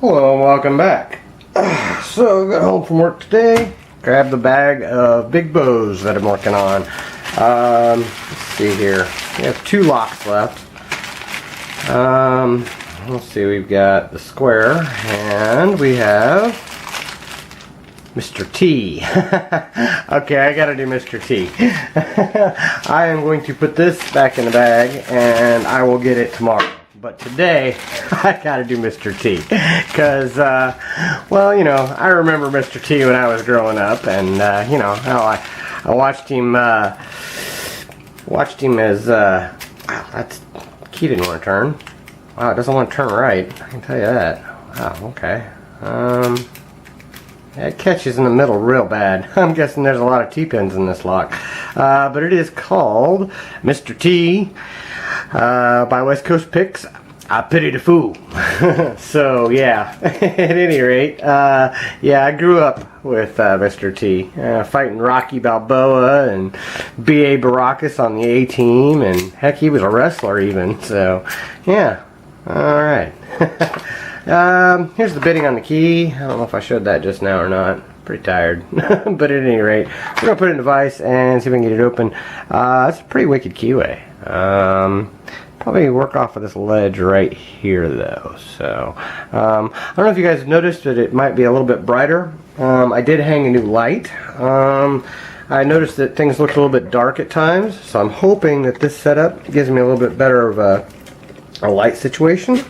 Hello and welcome back. So I got home from work today, grabbed the bag of big bows that I'm working on. Let's see here. We have 2 locks left. Let's see, we've got the square and we have Mr. T. Okay, I gotta do Mr. T. I am going to put this back in the bag and I will get it tomorrow. But today, I gotta do Mr. T. Because, well, you know, I remember Mr. T when I was growing up. And, you know, I watched him, as, wow, that's, key didn't want to turn. Wow, it doesn't want to turn right. I can tell you that. Wow, okay. It catches in the middle real bad. I'm guessing there's a lot of T-pins in this lock. But it is called Mr. T by West Coast Picks. I pity the fool. So yeah, at any rate, yeah, I grew up with Mr. T, fighting Rocky Balboa and B.A. Baracus on the A-Team, and heck, he was a wrestler even. So yeah, all right. Here's the bidding on the key. I don't know if I showed that just now or not. Pretty tired. But at any rate, we're going to put it in the vise and see if we can get it open. It's a pretty wicked keyway. Probably work off of this ledge right here though. So, I don't know if you guys noticed that it might be a little bit brighter. I did hang a new light. I noticed that things looked a little bit dark at times. So I'm hoping that this setup gives me a little bit better of a light situation.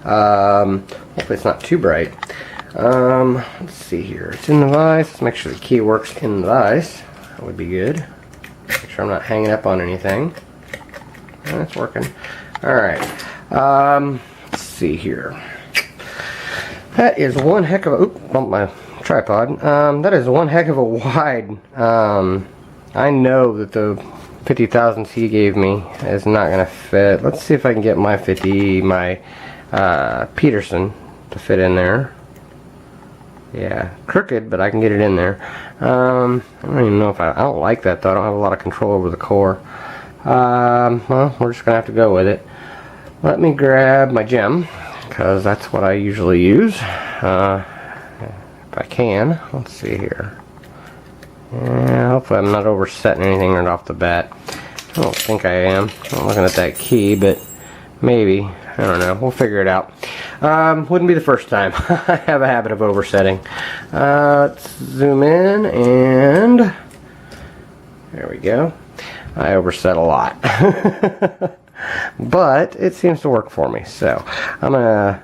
Hopefully it's not too bright. Let's see here. It's in the vise. Let's make sure the key works in the vise. That would be good. Make sure I'm not hanging up on anything. That's working. Alright. Let's see here. That is one heck of a... Oop, bumped my tripod. That is one heck of a wide. I know that the 50 thousandths he gave me is not going to fit. Let's see if I can get my 50, my Peterson to fit in there. Yeah, crooked, but I can get it in there. I don't even know if I don't like that though. I don't have a lot of control over the core. Well, we're just gonna have to go with it. Let me grab my gem, because that's what I usually use. If I can. Let's see here. Yeah, hopefully I'm not oversetting anything right off the bat. I don't think I am. I'm looking at that key, but maybe. I don't know. We'll figure it out. Wouldn't be the first time. I have a habit of oversetting. Let's zoom in, and there we go. I overset a lot. But it seems to work for me. So I'm going to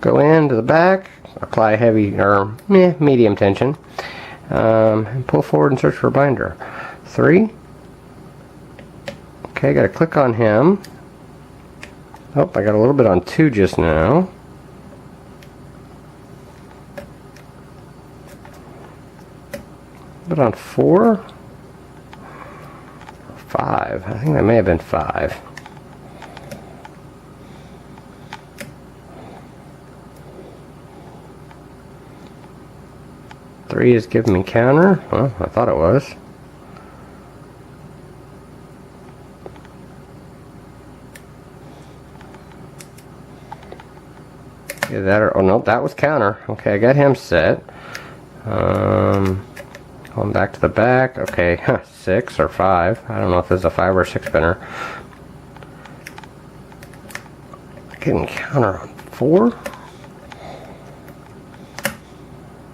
go into the back, apply heavy or medium tension, and pull forward and search for a binder. 3. Okay, got to click on him. Oh, I got a little bit on 2 just now. A bit on 4. 5. I think that may have been 5. Three is giving me counter. Well, I thought it was. Either that or, oh no, that was counter. Okay, I got him set. Going back to the back. Okay, 6 or 5. I don't know if this is a 5 or 6 spinner. Getting counter on 4.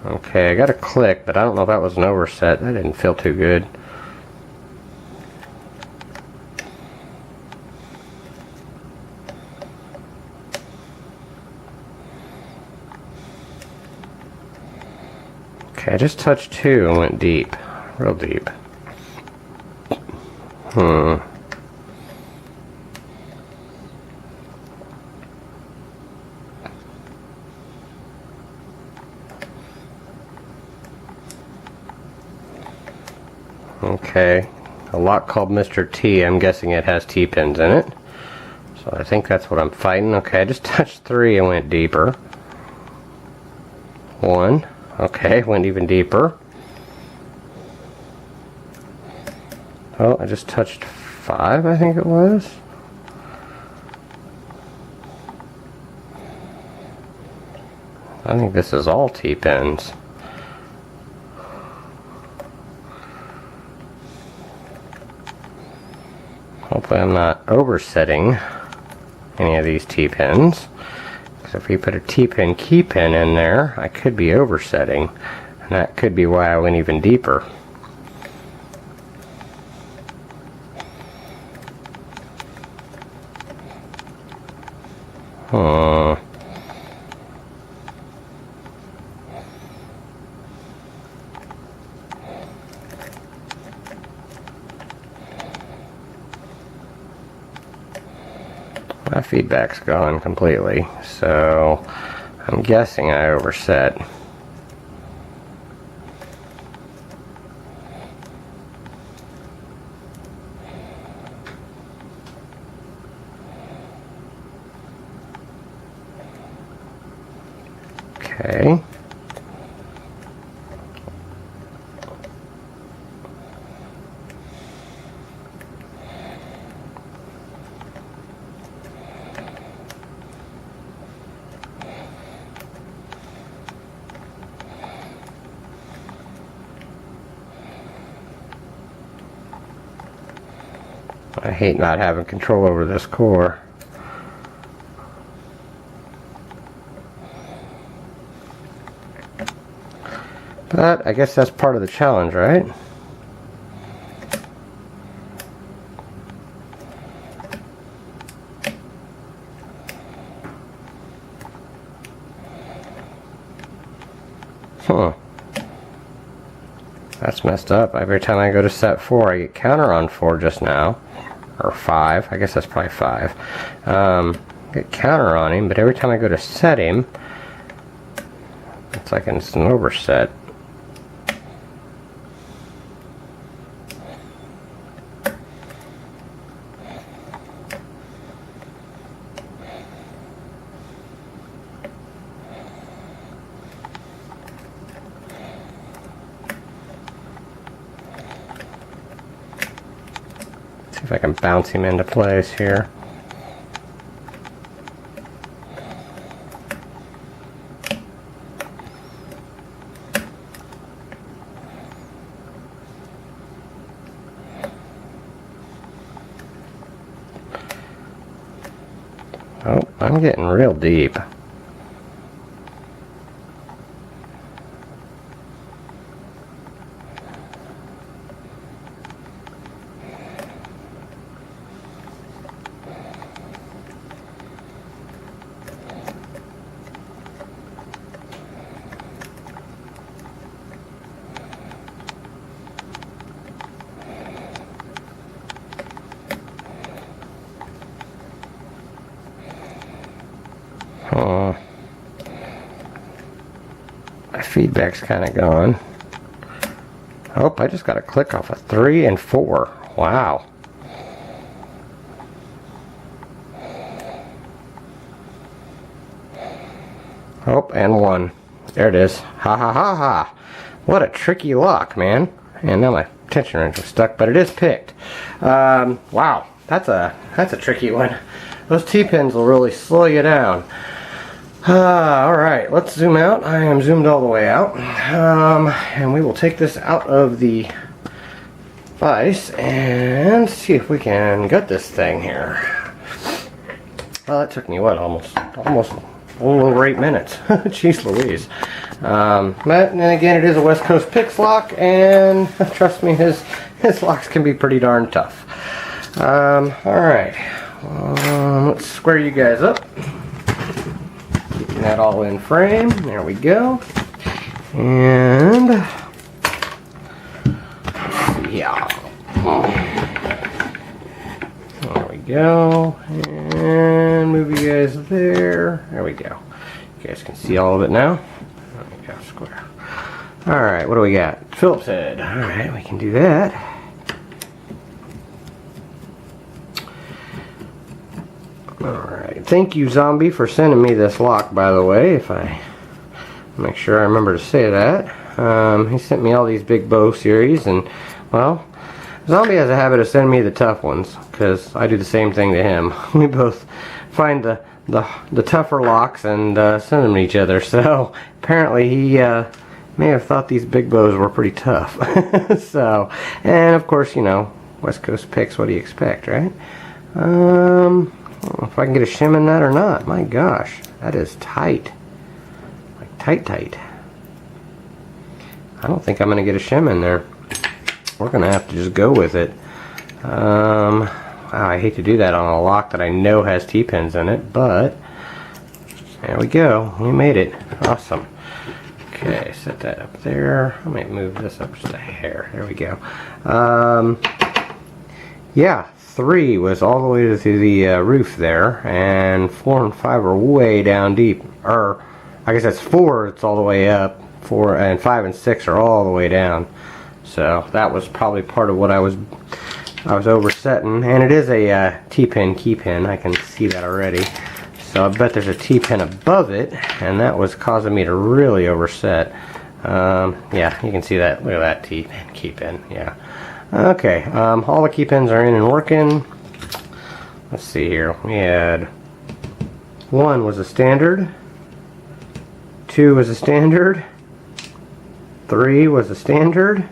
Okay, I got a click, but I don't know if that was an overset. That didn't feel too good. Okay, I just touched 2 and went deep. Real deep. Okay, a lock called Mr. T. I'm guessing it has T-pins in it. So I think that's what I'm fighting. Okay, I just touched 3 and went deeper. 1. Okay, went even deeper. Oh, I just touched 5, I think it was. I think this is all T-pins. Hopefully I'm not oversetting any of these T-pins. Because if we put a T-pin key pin in there, I could be oversetting. And that could be why I went even deeper. My feedback's gone completely, so I'm guessing I overset. Okay. I hate not having control over this core. But I guess that's part of the challenge, right? Huh. That's messed up. Every time I go to set 4, I get counter on 4 just now. Or 5. I guess that's probably 5. Get counter on him, but every time I go to set him, it's like it's an overset. See if I can bounce him into place here. Oh, I'm getting real deep. My feedback's kind of gone. Oh, I just got a click off of 3 and 4. Wow. Oh, and 1. There it is. Ha ha ha ha. What a tricky lock, man. And now my tension wrench is stuck, but it is picked. Wow, that's a tricky one. Those T-pins will really slow you down. Alright, let's zoom out. I am zoomed all the way out. And we will take this out of the vise and see if we can gut this thing here. Well, that took me, what, almost a little over 8 minutes. Jeez Louise. But then again, it is a West Coast Picks lock, and trust me, his locks can be pretty darn tough. Alright. Let's square you guys up. Keeping that all in frame. There we go. And let's see here. There we go. And move you guys there. There we go. You guys can see all of it now. There we go, square. Alright, what do we got? Phillips head. Alright, we can do that. Alright, thank you Zombie for sending me this lock, by the way, if I make sure I remember to say that. He sent me all these Big Bow series, and well, Zombie has a habit of sending me the tough ones, because I do the same thing to him. We both find the the tougher locks and send them to each other. So apparently he may have thought these big bows were pretty tough. So, and of course, you know, West Coast picks, what do you expect, right? I don't know if I can get a shim in that or not. My gosh, that is tight. Like tight. I don't think I'm going to get a shim in there. We're going to have to just go with it. Wow, I hate to do that on a lock that I know has T-pins in it, but there we go. We made it. Awesome. Okay, set that up there. I might move this up just a hair. There we go. Yeah, 3 was all the way to the roof there, and 4 and 5 are way down deep. Or, I guess that's 4, it's all the way up. 4 and 5 and 6 are all the way down. So that was probably part of what I was oversetting. And it is a T-pin key pin. I can see that already. So I bet there's a T-pin above it, and that was causing me to really overset. Yeah, you can see that. Look at that T-pin key pin. Yeah. Okay, all the key pins are in and working. Let's see here. We had 1 was a standard, 2 was a standard, 3 was a standard,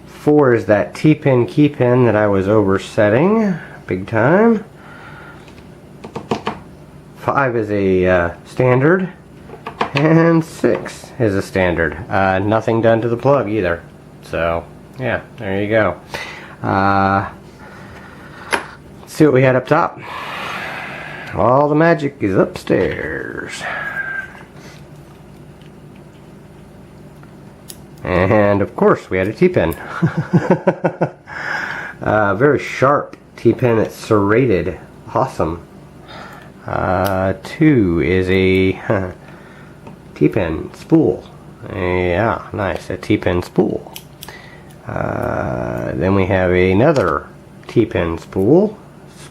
4 is that T-pin key pin that I was oversetting big time. 5 is a standard, and 6 is a standard. Nothing done to the plug either. So yeah, there you go. Let's see what we had up top. All the magic is upstairs. And of course we had a T-pin. Very sharp T-pin that's serrated. Awesome. 2 is a T-pin spool. Yeah, nice. A T-pin spool. Then we have another T-pin spool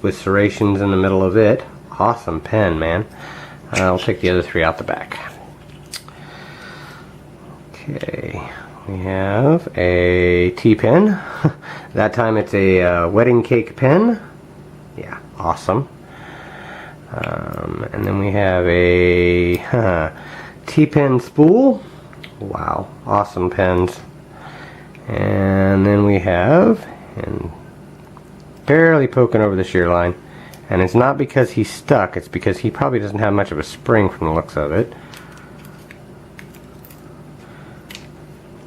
with serrations in the middle of it. Awesome pen, man. I'll take the other 3 out the back. Okay, we have a T-pin. That time it's a wedding cake pen. Yeah, awesome. And then we have a T-pin spool. Wow, awesome pens. And then we have, and barely poking over the shear line, and it's not because he's stuck, it's because he probably doesn't have much of a spring from the looks of it.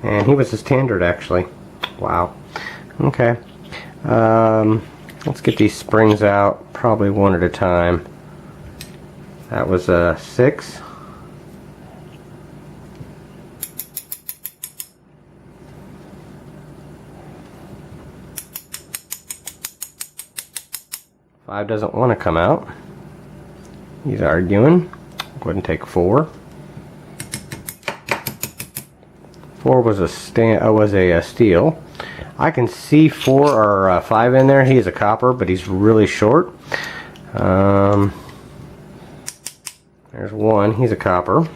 And he was a standard actually. Wow. Okay. Let's get these springs out, probably one at a time. That was a 6. Five doesn't want to come out. He's arguing. Go ahead and take 4. 4 was a steel. I can see 4 or 5 in there. He's a copper, but he's really short. There's 1. He's a copper.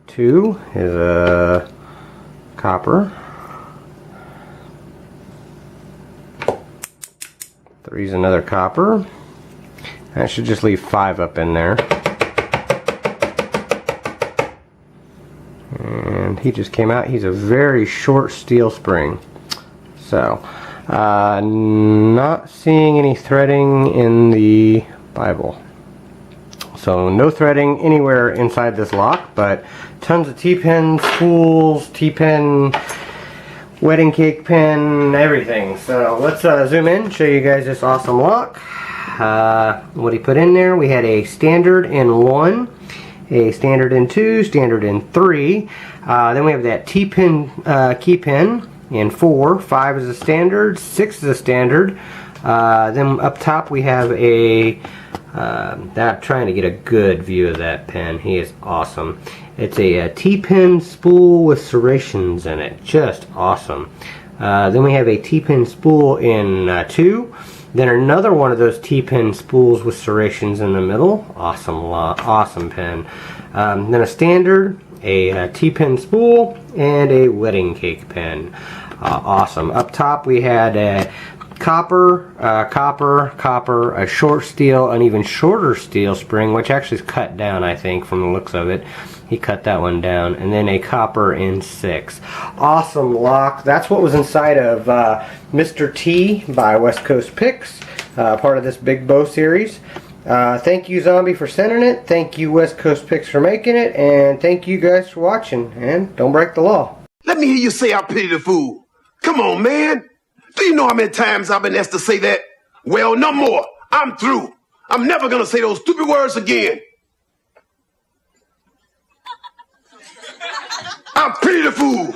2 is a copper. 3 is another copper. That should just leave 5 up in there. And he just came out. He's a very short steel spring. So, not seeing any threading in the Bible. So no threading anywhere inside this lock, but tons of T-pin spools, T-pin wedding cake pin, everything. So let's zoom in, show you guys this awesome lock. What he put in there, we had a standard in 1, a standard in 2, standard in 3. Then we have that T-pin key pin in 4. 5 is a standard, 6 is a standard. Then up top we have a I'm trying to get a good view of that pen. He is awesome. It's a T-pin spool with serrations in it. Just awesome. Then we have a T-pin spool in 2. Then another one of those T-pin spools with serrations in the middle. Awesome, awesome pen. Then a standard, a T-pin spool, and a wedding cake pen. Awesome. Up top we had copper, a short steel, an even shorter steel spring, which actually is cut down, I think, from the looks of it. He cut that one down, and then a copper N6. Awesome lock. That's what was inside of Mr. T by West Coast Picks, part of this Big Bow series. Thank you, Zombie, for sending it. Thank you, West Coast Picks, for making it, and thank you guys for watching. And don't break the law. Let me hear you say I pity the fool. Come on, man. Do you know how many times I've been asked to say that? Well, no more. I'm through. I'm never gonna say those stupid words again. I pity the fool.